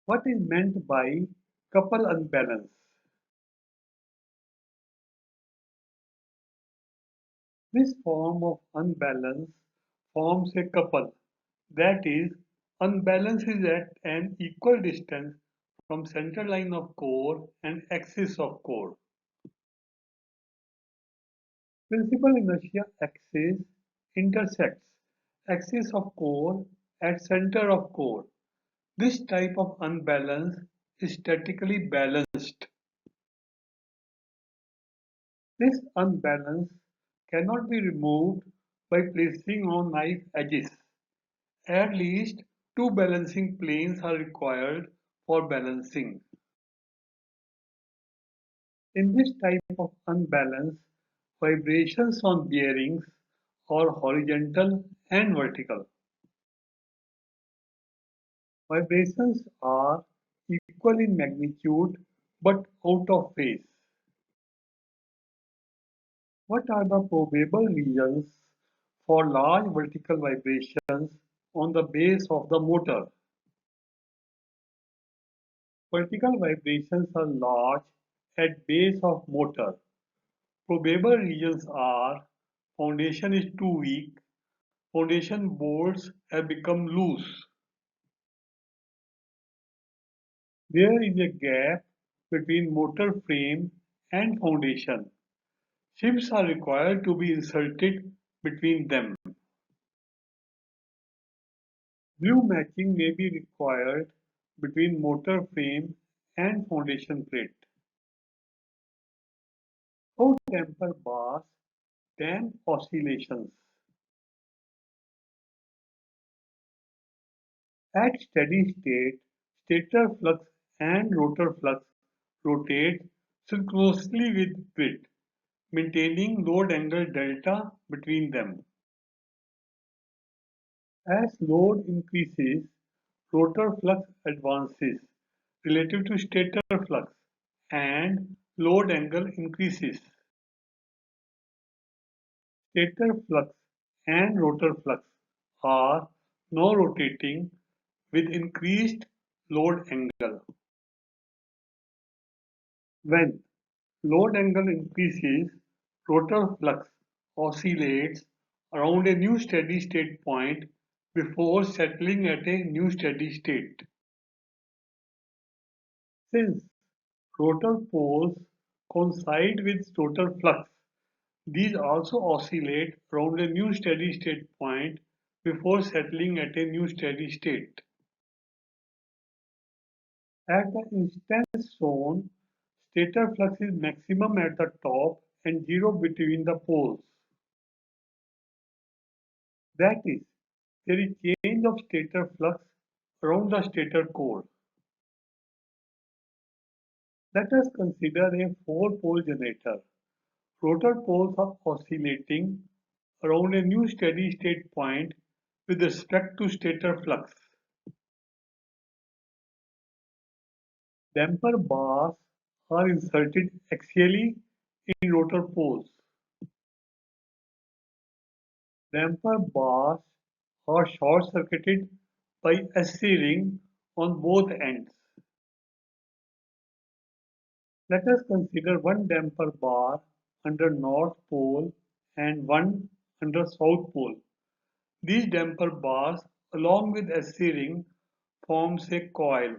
What is meant by couple unbalance? This form of unbalance forms a couple, that is, unbalance is at an equal distance from center line of core and axis of core. Principal inertia axis intersects axis of core at center of core. This type of unbalance is statically balanced. This unbalance cannot be removed by placing on knife edges. At least two balancing planes are required for balancing. In this type of unbalance, vibrations on bearings are horizontal and vertical. Vibrations are equal in magnitude but out of phase. What are the probable reasons for large vertical vibrations on the base of the motor? Vertical vibrations are large at base of motor. Probable reasons are foundation is too weak, foundation bolts have become loose, there is a gap between motor frame and foundation. Shifts are required to be inserted between them. Glue matching may be required between motor frame and foundation plate. How damper bars damp oscillations. At steady state, stator flux and rotor flux rotate synchronously with it, maintaining load angle delta between them. As load increases, rotor flux advances relative to stator flux and load angle increases. Stator flux and rotor flux are now rotating with increased load angle. When load angle increases, rotor flux oscillates around a new steady state point before settling at a new steady state. Since rotor poles coincide with rotor flux, these also oscillate around a new steady state point before settling at a new steady state. At the instance shown, stator flux is maximum at the top and zero between the poles. That is, there is change of stator flux around the stator core. Let us consider a four-pole generator. Rotor poles are oscillating around a new steady state point with respect to stator flux. Damper bars are inserted axially in rotor poles. Damper bars are short-circuited by SC ring on both ends. Let us consider one damper bar under North Pole and one under South Pole. These damper bars along with SC ring forms a coil.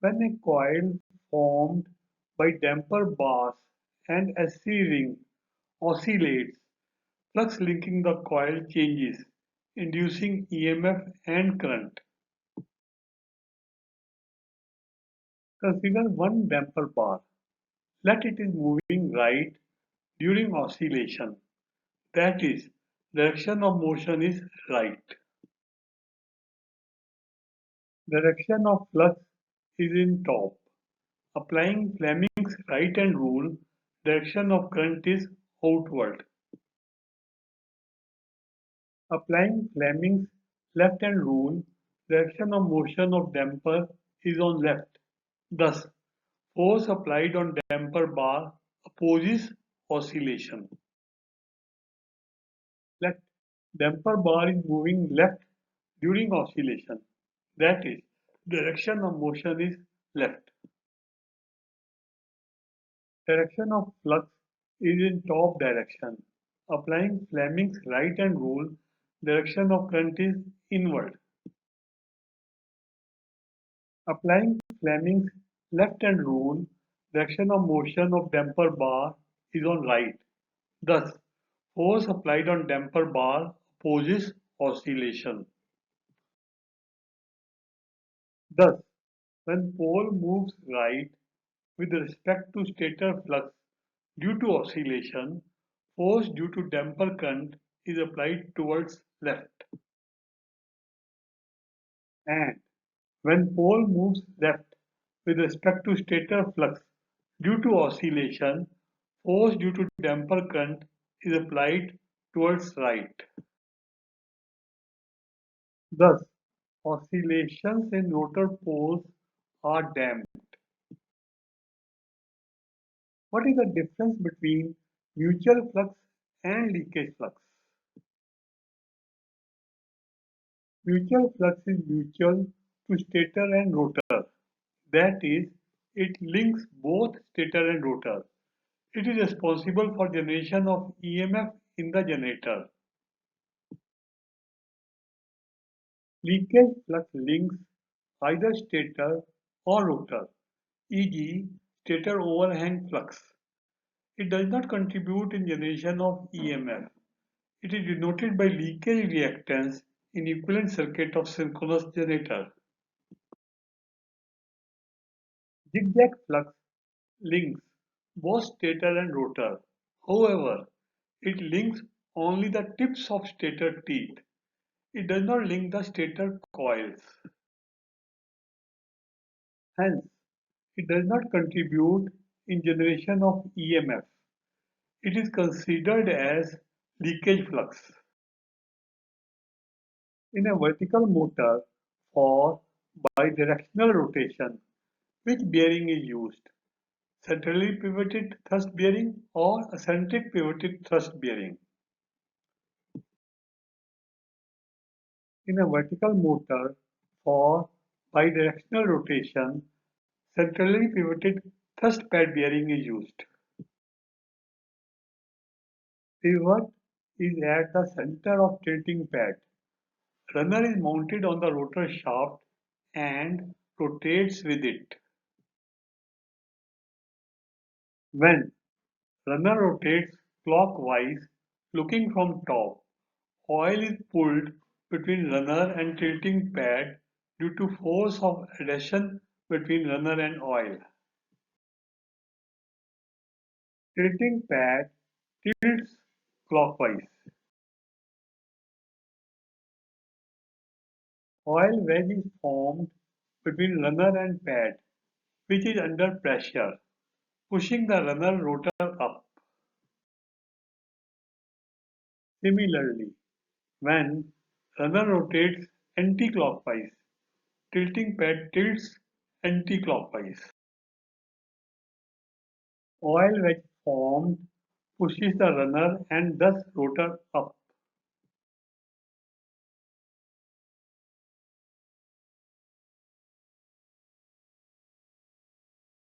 When a coil formed by damper bars and SC ring oscillates, flux linking the coil changes, inducing EMF and current. Consider one damper bar. Let it is moving right during oscillation. That is, direction of motion is right. Direction of flux is in top. Applying Fleming's right-hand rule, direction of current is outward. Applying Fleming's left-hand rule, direction of motion of damper is on left. Thus, force applied on damper bar opposes oscillation. Let damper bar is moving left during oscillation. That is, direction of motion is left. Direction of flux is in top direction. Applying Fleming's right-hand rule, direction of current is inward. Applying Fleming's left-hand rule, direction of motion of damper bar is on right. Thus, force applied on damper bar opposes oscillation. Thus, when pole moves right with respect to stator flux due to oscillation, force due to damper current is applied towards left. And when pole moves left with respect to stator flux due to oscillation, force due to damper current is applied towards right. Thus, oscillations in rotor poles are damped. What is the difference between mutual flux and leakage flux? Mutual flux is mutual to stator and rotor. That is, it links both stator and rotor. It is responsible for generation of EMF in the generator. Leakage flux links either stator or rotor, e.g. stator overhang flux. It does not contribute in generation of EMF. It is denoted by leakage reactance in equivalent circuit of synchronous generator. Zigzag flux links both stator and rotor. However, it links only the tips of stator teeth. It does not link the stator coils. Hence, it does not contribute in generation of EMF. It is considered as leakage flux. In a vertical motor for bidirectional rotation, which bearing is used? Centrally pivoted thrust bearing or eccentric pivoted thrust bearing? In a vertical motor for bidirectional rotation, centrally pivoted thrust pad bearing is used. Pivot is at the center of tilting pad. Runner is mounted on the rotor shaft and rotates with it. When runner rotates clockwise looking from top, oil is pulled between runner and tilting pad due to force of adhesion between runner and oil. Tilting pad tilts clockwise. Oil wedge is formed between runner and pad, which is under pressure, pushing the runner rotor up. Similarly, when runner rotates anti-clockwise, tilting pad tilts anti-clockwise. Oil wedge formed pushes the runner and thus rotor up.